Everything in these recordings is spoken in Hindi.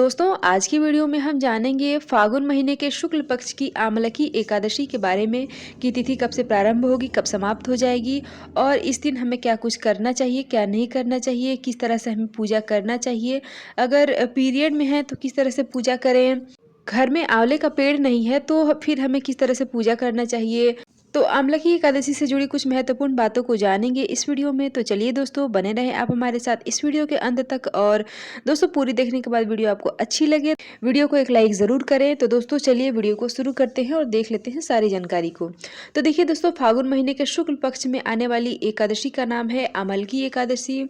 दोस्तों आज की वीडियो में हम जानेंगे फागुन महीने के शुक्ल पक्ष की आमलकी एकादशी के बारे में कि तिथि कब से प्रारंभ होगी, कब समाप्त हो जाएगी और इस दिन हमें क्या कुछ करना चाहिए, क्या नहीं करना चाहिए, किस तरह से हमें पूजा करना चाहिए, अगर पीरियड में है तो किस तरह से पूजा करें, घर में आंवले का पेड़ नहीं है तो फिर हमें किस तरह से पूजा करना चाहिए। तो आमलकी एकादशी से जुड़ी कुछ महत्वपूर्ण बातों को जानेंगे इस वीडियो में। तो चलिए दोस्तों, बने रहें आप हमारे साथ इस वीडियो के अंत तक। और दोस्तों, पूरी देखने के बाद वीडियो आपको अच्छी लगे वीडियो को एक लाइक ज़रूर करें। तो दोस्तों चलिए वीडियो को शुरू करते हैं और देख लेते हैं सारी जानकारी को। तो देखिए दोस्तों, फागुन महीने के शुक्ल पक्ष में आने वाली एकादशी का नाम है आमलकी एकादशी।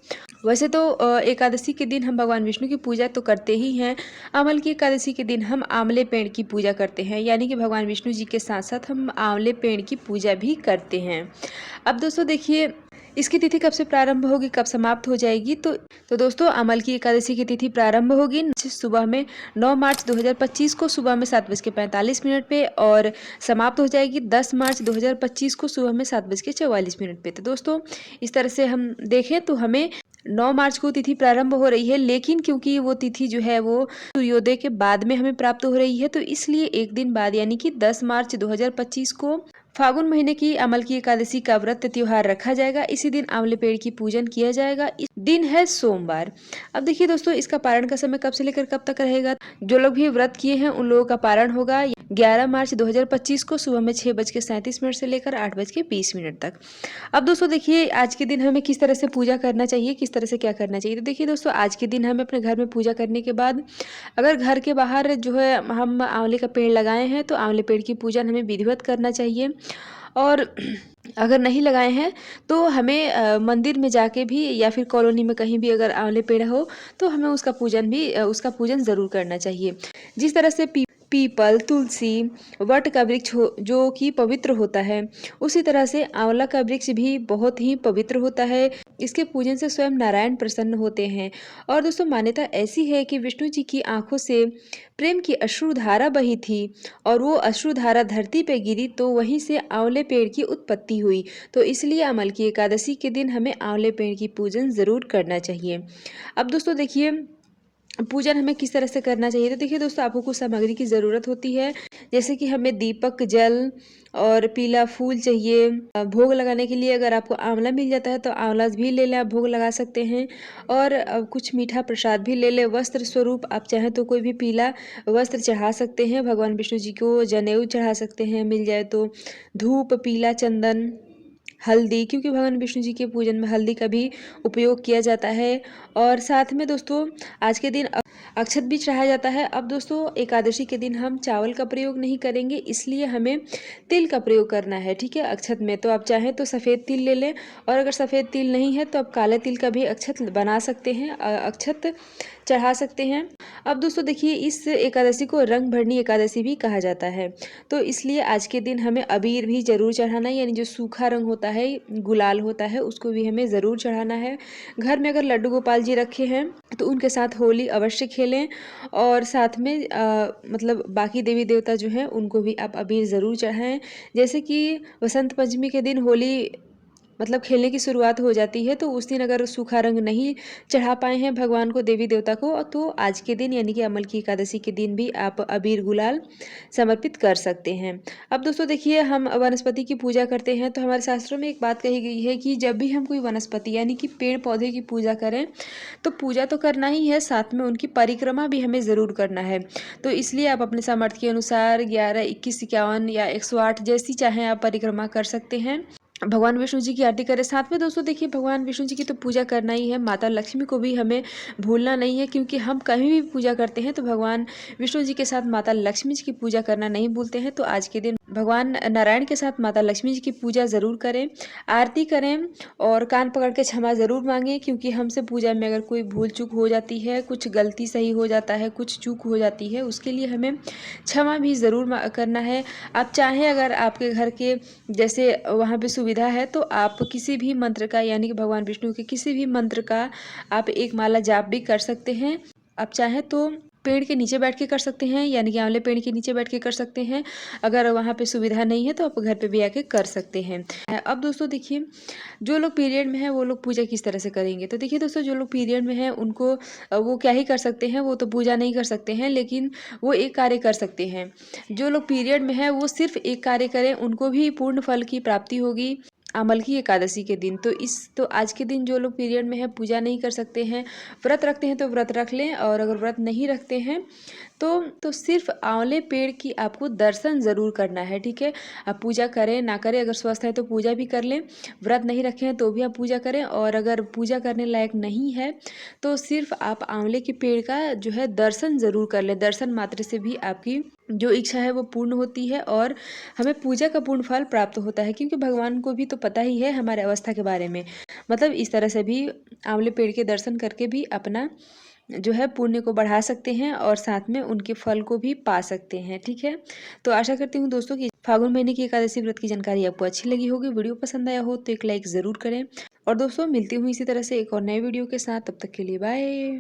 वैसे तो एकादशी के दिन हम भगवान विष्णु की पूजा तो करते ही हैं। आमलकी एकादशी के दिन हम आंवले पेड़ की पूजा करते हैं, यानी कि भगवान विष्णु जी के साथ साथ हम आंवले पेड़ की पूजा भी करते हैं। अब दोस्तों देखिए, इसकी तिथि कब से प्रारंभ होगी, कब समाप्त हो जाएगी। तो दोस्तों, आमलकी एकादशी की तिथि प्रारंभ होगी सुबह में 9 मार्च 2025 को सुबह में 7:45 पे और समाप्त हो जाएगी 10 मार्च 2025 को सुबह में 7:44 पे। तो दोस्तों, इस तरह से हम देखें तो हमें 9 मार्च को तिथि प्रारंभ हो रही है, लेकिन क्योंकि वो तिथि जो है वो सूर्योदय के बाद में हमें प्राप्त हो रही है, तो इसलिए एक दिन बाद यानी कि 10 मार्च 2025 को फागुन महीने की आमलकी एकादशी का व्रत त्योहार रखा जाएगा। इसी दिन आंवले पेड़ की पूजन किया जाएगा। इस दिन है सोमवार। अब देखिए दोस्तों, इसका पारण का समय कब से लेकर कब तक रहेगा। जो लोग भी व्रत किए हैं उन लोगों का पारण होगा 11 मार्च 2025 को सुबह में 6:37 से लेकर 8:20 तक। अब दोस्तों देखिए, आज के दिन हमें किस तरह से पूजा करना चाहिए, किस तरह से क्या करना चाहिए। तो देखिए दोस्तों, आज के दिन हमें अपने घर में पूजा करने के बाद अगर घर के बाहर जो है हम आंवले का पेड़ लगाए हैं तो आंवले पेड़ की पूजन हमें विधिवत करना चाहिए। और अगर नहीं लगाए हैं तो हमें मंदिर में जाके भी या फिर कॉलोनी में कहीं भी अगर आंवले पेड़ हो तो हमें उसका पूजन ज़रूर करना चाहिए। जिस तरह से पीपल, तुलसी, वट का वृक्ष जो कि पवित्र होता है, उसी तरह से आंवला का वृक्ष भी बहुत ही पवित्र होता है। इसके पूजन से स्वयं नारायण प्रसन्न होते हैं। और दोस्तों, मान्यता ऐसी है कि विष्णु जी की आंखों से प्रेम की अश्रुधारा बही थी और वो अश्रुधारा धरती पे गिरी तो वहीं से आंवले पेड़ की उत्पत्ति हुई। तो इसलिए आमलकी एकादशी के दिन हमें आंवले पेड़ की पूजन ज़रूर करना चाहिए। अब दोस्तों देखिए, पूजन हमें किस तरह से करना चाहिए। तो देखिए दोस्तों, आपको कुछ सामग्री की ज़रूरत होती है, जैसे कि हमें दीपक, जल और पीला फूल चाहिए। भोग लगाने के लिए अगर आपको आंवला मिल जाता है तो आंवला भी ले लें, आप भोग लगा सकते हैं। और कुछ मीठा प्रसाद भी ले लें। वस्त्र स्वरूप आप चाहें तो कोई भी पीला वस्त्र चढ़ा सकते हैं। भगवान विष्णु जी को जनेऊ चढ़ा सकते हैं, मिल जाए तो धूप, पीला चंदन, हल्दी, क्योंकि भगवान विष्णु जी के पूजन में हल्दी का भी उपयोग किया जाता है। और साथ में दोस्तों, आज के दिन अक्षत भी चढ़ाया जाता है। अब दोस्तों, एकादशी के दिन हम चावल का प्रयोग नहीं करेंगे, इसलिए हमें तिल का प्रयोग करना है, ठीक है, अक्षत में। तो आप चाहें तो सफ़ेद तिल ले लें, और अगर सफ़ेद तिल नहीं है तो आप काले तिल का भी अक्षत बना सकते हैं, अक्षत चढ़ा सकते हैं। अब दोस्तों देखिए, इस एकादशी को रंग भरनी एकादशी भी कहा जाता है। तो इसलिए आज के दिन हमें अबीर भी ज़रूर चढ़ाना है, यानी जो सूखा रंग होता है, गुलाल होता है, उसको भी हमें ज़रूर चढ़ाना है। घर में अगर लड्डू गोपाल जी रखे हैं तो उनके साथ होली अवश्य खेलें। और साथ में मतलब बाकी देवी देवता जो हैं उनको भी आप अबीर ज़रूर चढ़ाएं। जैसे कि वसंत पंचमी के दिन होली मतलब खेलने की शुरुआत हो जाती है, तो उस दिन अगर सूखा रंग नहीं चढ़ा पाए हैं भगवान को, देवी देवता को, तो आज के दिन यानी कि आमलकी एकादशी के दिन भी आप अबीर गुलाल समर्पित कर सकते हैं। अब दोस्तों देखिए, हम वनस्पति की पूजा करते हैं तो हमारे शास्त्रों में एक बात कही गई है कि जब भी हम कोई वनस्पति यानी कि पेड़ पौधे की पूजा करें तो पूजा तो करना ही है, साथ में उनकी परिक्रमा भी हमें ज़रूर करना है। तो इसलिए आप अपने सामर्थ्य के अनुसार 11, 21, 51 या 108 जैसी चाहें आप परिक्रमा कर सकते हैं। भगवान विष्णु जी की आरती करें। साथ में दोस्तों देखिए, भगवान विष्णु जी की तो पूजा करना ही है, माता लक्ष्मी को भी हमें भूलना नहीं है, क्योंकि हम कहीं भी पूजा करते हैं तो भगवान विष्णु जी के साथ माता लक्ष्मी जी की पूजा करना नहीं भूलते हैं। तो आज के दिन भगवान नारायण के साथ माता लक्ष्मी जी की पूजा ज़रूर करें, आरती करें और कान पकड़ के क्षमा ज़रूर मांगें, क्योंकि हमसे पूजा में अगर कोई भूल चूक हो जाती है, कुछ गलती सही हो जाता है, कुछ चूक हो जाती है, उसके लिए हमें क्षमा भी ज़रूर करना है। आप चाहें अगर आपके घर के जैसे वहाँ पे सुविधा है तो आप किसी भी मंत्र का यानी कि भगवान विष्णु के किसी भी मंत्र का आप एक माला जाप भी कर सकते हैं। आप चाहें तो पेड़ के नीचे बैठ के कर सकते हैं, यानी कि आंवले पेड़ के नीचे बैठ के कर सकते हैं। अगर वहाँ पे सुविधा नहीं है तो आप घर पे भी आके कर सकते हैं। अब दोस्तों देखिए, जो लोग पीरियड में हैं वो लोग पूजा किस तरह से करेंगे? तो देखिए दोस्तों, जो लोग पीरियड में हैं उनको वो क्या ही कर सकते हैं, वो तो पूजा नहीं कर सकते हैं, लेकिन वो एक कार्य कर सकते हैं। जो लोग पीरियड में हैं वो सिर्फ़ एक कार्य करें, उनको भी पूर्ण फल की प्राप्ति होगी अमल की एकादशी के दिन। तो आज के दिन जो लोग पीरियड में हैं पूजा नहीं कर सकते हैं, व्रत रखते हैं तो व्रत रख लें, और अगर व्रत नहीं रखते हैं तो सिर्फ आंवले पेड़ की आपको दर्शन ज़रूर करना है, ठीक है? आप पूजा करें ना करें, अगर स्वस्थ है तो पूजा भी कर लें, व्रत नहीं रखे हैं तो भी आप पूजा करें, और अगर पूजा करने लायक नहीं है तो सिर्फ आप आंवले के पेड़ का जो है दर्शन ज़रूर कर लें। दर्शन मात्र से भी आपकी जो इच्छा है वो पूर्ण होती है, और हमें पूजा का पूर्ण फल प्राप्त होता है, क्योंकि भगवान को भी तो पता ही है हमारे अवस्था के बारे में। मतलब इस तरह से भी आंवले पेड़ के दर्शन करके भी अपना जो है पुण्य को बढ़ा सकते हैं, और साथ में उनके फल को भी पा सकते हैं, ठीक है? तो आशा करती हूँ दोस्तों कि फागुन महीने की एकादशी व्रत की जानकारी आपको अच्छी लगी होगी। वीडियो पसंद आया हो तो एक लाइक ज़रूर करें, और दोस्तों मिलती हूँ इसी तरह से एक और नए वीडियो के साथ। तब तक के लिए बाय।